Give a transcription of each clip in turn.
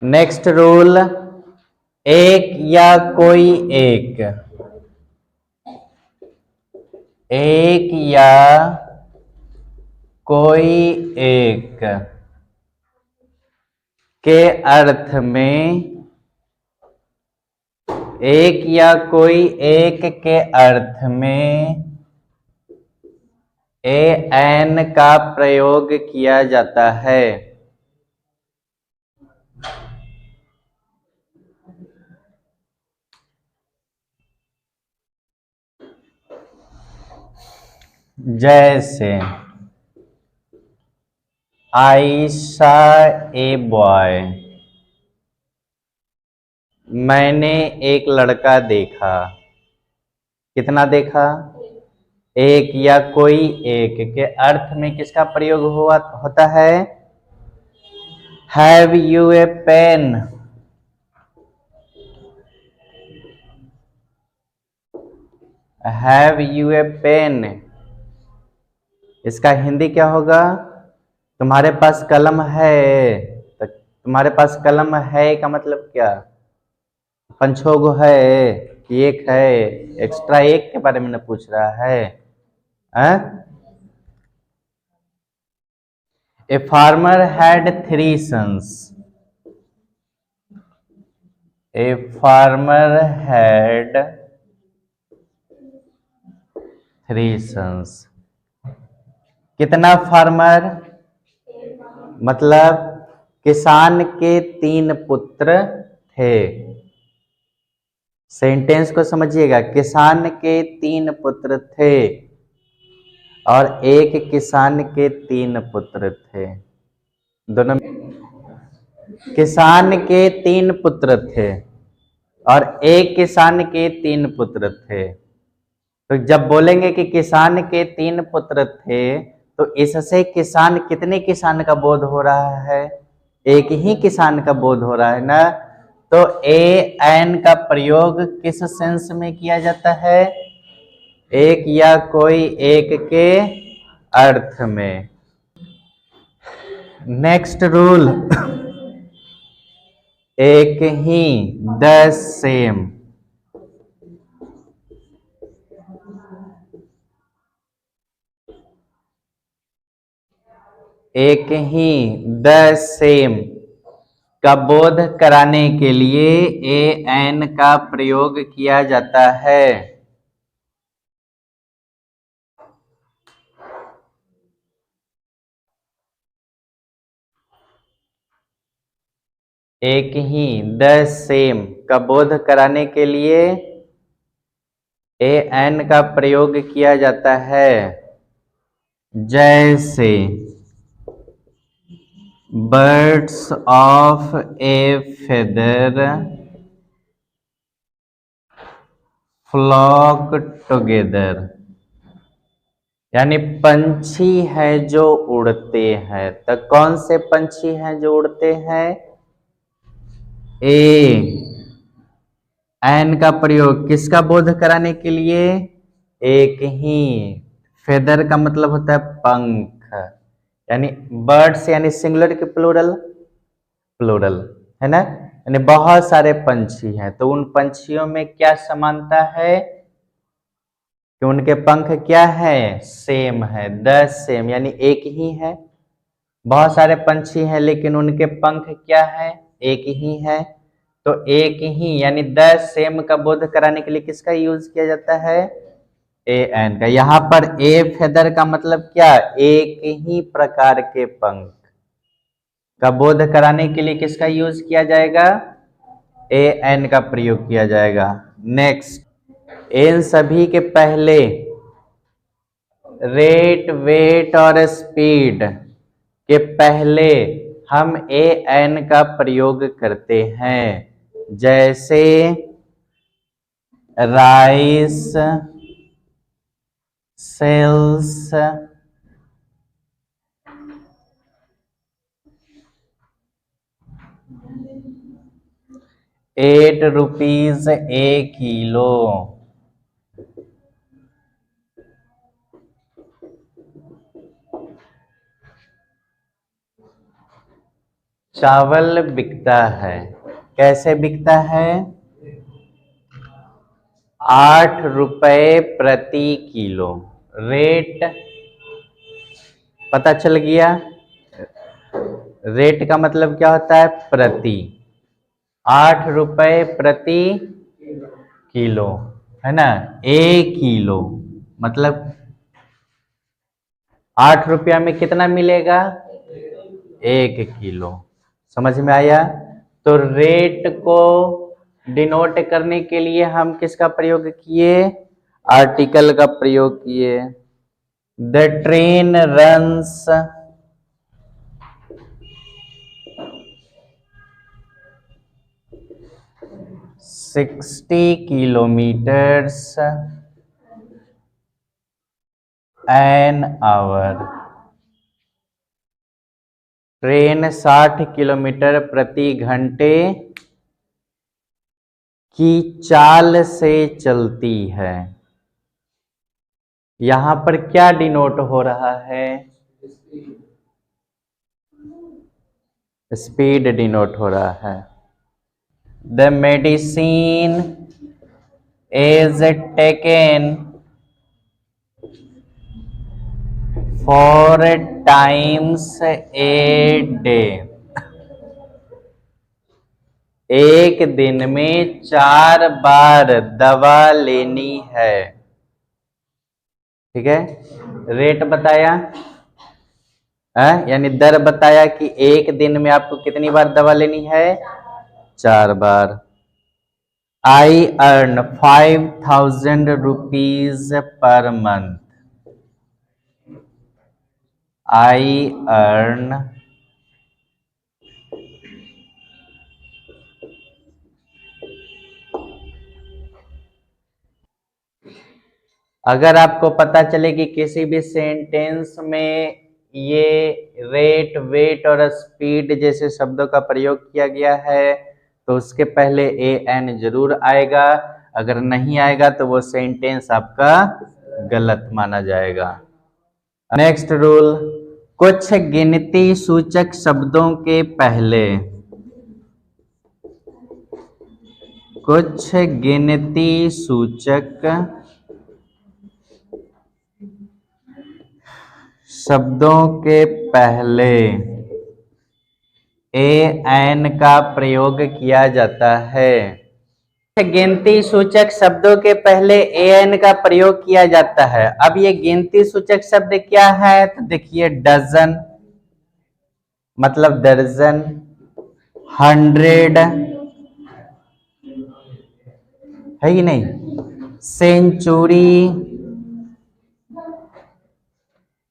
Next rule, एक या कोई एक, एक या कोई एक के अर्थ में, एक या कोई एक के अर्थ में ए एन का प्रयोग किया जाता है। जैसे आई सॉ ए बॉय, मैंने एक लड़का देखा। कितना देखा? एक या कोई एक के अर्थ में किसका प्रयोग होता है? Have you a pen? Have you a pen, इसका हिंदी क्या होगा? तुम्हारे पास कलम है। तो तुम्हारे पास कलम है का मतलब क्या? पंचो गो है कि एक है? एक्स्ट्रा एक के बारे में न पूछ रहा है। A farmer had 3 sons। A farmer had 3 sons। कितना फार्मर? मतलब किसान के 3 पुत्र थे। सेंटेंस को समझिएगा, किसान के 3 पुत्र थे और एक किसान के 3 पुत्र थे। दोनों किसान के 3 पुत्र थे और एक किसान के 3 पुत्र थे। तो जब बोलेंगे कि किसान के 3 पुत्र थे, तो इससे किसान, कितने किसान का बोध हो रहा है? एक ही किसान का बोध हो रहा है ना। तो ए एन का प्रयोग किस सेंस में किया जाता है? एक या कोई एक के अर्थ में। नेक्स्ट रूल, एक ही, द सेम। एक ही, द सेम का बोध कराने के लिए ए एन का प्रयोग किया जाता है। एक ही, द सेम का बोध कराने के लिए ए एन का प्रयोग किया जाता है। जैसे birds of a feather flock together, यानी पंछी है जो उड़ते हैं। तो कौन से पंछी हैं जो उड़ते हैं? ए एन का प्रयोग किसका बोध कराने के लिए? एक ही, फेदर का मतलब होता है पंख, यानी बर्ड्स यानी सिंगुलर के प्लूरल, प्लूरल है ना। यानी बहुत सारे पंछी हैं, तो उन पंछियों में क्या समानता है कि उनके पंख क्या है? सेम है, द सेम, यानी एक ही है। बहुत सारे पंछी हैं लेकिन उनके पंख क्या है? एक ही है। तो एक ही यानी द सेम का बोध कराने के लिए किसका यूज किया जाता है? ए एन का। यहां पर ए फेदर का मतलब क्या? एक ही प्रकार के पंख का बोध कराने के लिए किसका यूज किया जाएगा? ए एन का प्रयोग किया जाएगा। नेक्स्ट, इन सभी के पहले रेट, वेट और स्पीड के पहले हम ए एन का प्रयोग करते हैं। जैसे राइस सेल्स 8 रुपीज ए किलो। चावल बिकता है। कैसे बिकता है? 8 रुपए प्रति किलो। रेट पता चल गया। रेट का मतलब क्या होता है? प्रति। 8 रुपए प्रति किलो, है ना। 1 किलो मतलब 8 रुपया में कितना मिलेगा? 1 किलो। समझ में आया? तो रेट को डिनोट करने के लिए हम किसका प्रयोग किए? आर्टिकल का प्रयोग किए। The train runs 60 kilometers an hour। Train 60 kilometre प्रति घंटे की चाल से चलती है। यहां पर क्या डिनोट हो रहा है? स्पीड डिनोट हो रहा है। The medicine is taken four times a day. एक दिन में 4 बार दवा लेनी है। ठीक है। रेट बताया यानी दर बताया कि एक दिन में आपको कितनी बार दवा लेनी है? 4 बार। I earn 5000 rupees per month. I earn अगर आपको पता चले कि किसी भी सेंटेंस में ये रेट, वेट और स्पीड जैसे शब्दों का प्रयोग किया गया है तो उसके पहले ए एन जरूर आएगा। अगर नहीं आएगा तो वो सेंटेंस आपका गलत माना जाएगा। नेक्स्ट रूल, कुछ गिनती सूचक शब्दों के पहले कुछ गिनती सूचक शब्दों के पहले ए एन का प्रयोग किया जाता है। गिनती सूचक शब्दों के पहले ए एन का प्रयोग किया जाता है। अब ये गिनती सूचक शब्द क्या है? तो देखिए, डजन मतलब दर्जन, 100 है ही नहीं, सेंचुरी,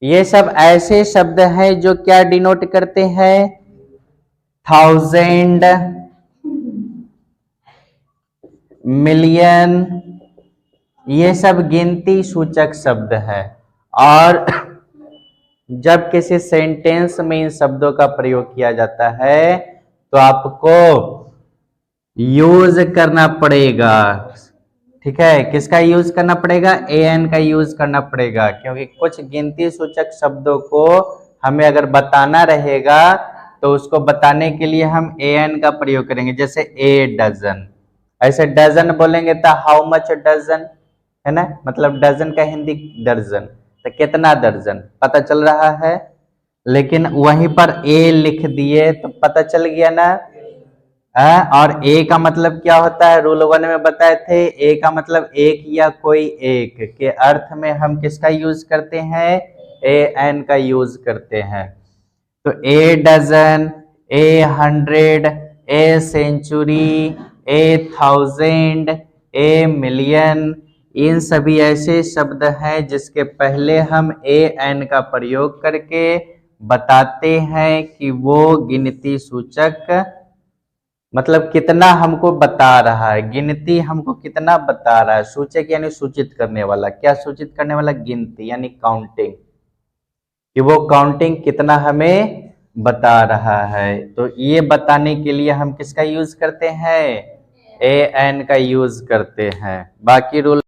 ये सब ऐसे शब्द हैं जो क्या डिनोट करते हैं? 1000, मिलियन, ये सब गिनती सूचक शब्द है। और जब किसी सेंटेंस में इन शब्दों का प्रयोग किया जाता है तो आपको यूज करना पड़ेगा। ठीक है, किसका यूज करना पड़ेगा? ए एन का यूज करना पड़ेगा, क्योंकि कुछ गिनती सूचक शब्दों को हमें अगर बताना रहेगा तो उसको बताने के लिए हम ए एन का प्रयोग करेंगे। जैसे ए डजन, ऐसे डजन बोलेंगे तो हाउ मच डजन, है ना, मतलब डजन का हिंदी दर्जन, तो कितना दर्जन पता चल रहा है। लेकिन वहीं पर ए लिख दिए तो पता चल गया ना। और ए का मतलब क्या होता है? रूल 1 में बताए थे, ए का मतलब एक या कोई एक के अर्थ में हम किसका यूज करते हैं? ए एन का यूज करते हैं। तो a dozen, a 100, a century, a 1000, a million, इन सभी ऐसे शब्द हैं जिसके पहले हम ए एन का प्रयोग करके बताते हैं कि वो गिनती सूचक मतलब कितना हमको बता रहा है। गिनती हमको कितना बता रहा है। सूचक यानी सूचित करने वाला। क्या सूचित करने वाला? गिनती यानी काउंटिंग, कि वो काउंटिंग कितना हमें बता रहा है। तो ये बताने के लिए हम किसका यूज करते हैं? ए एन का यूज करते हैं। बाकी रूल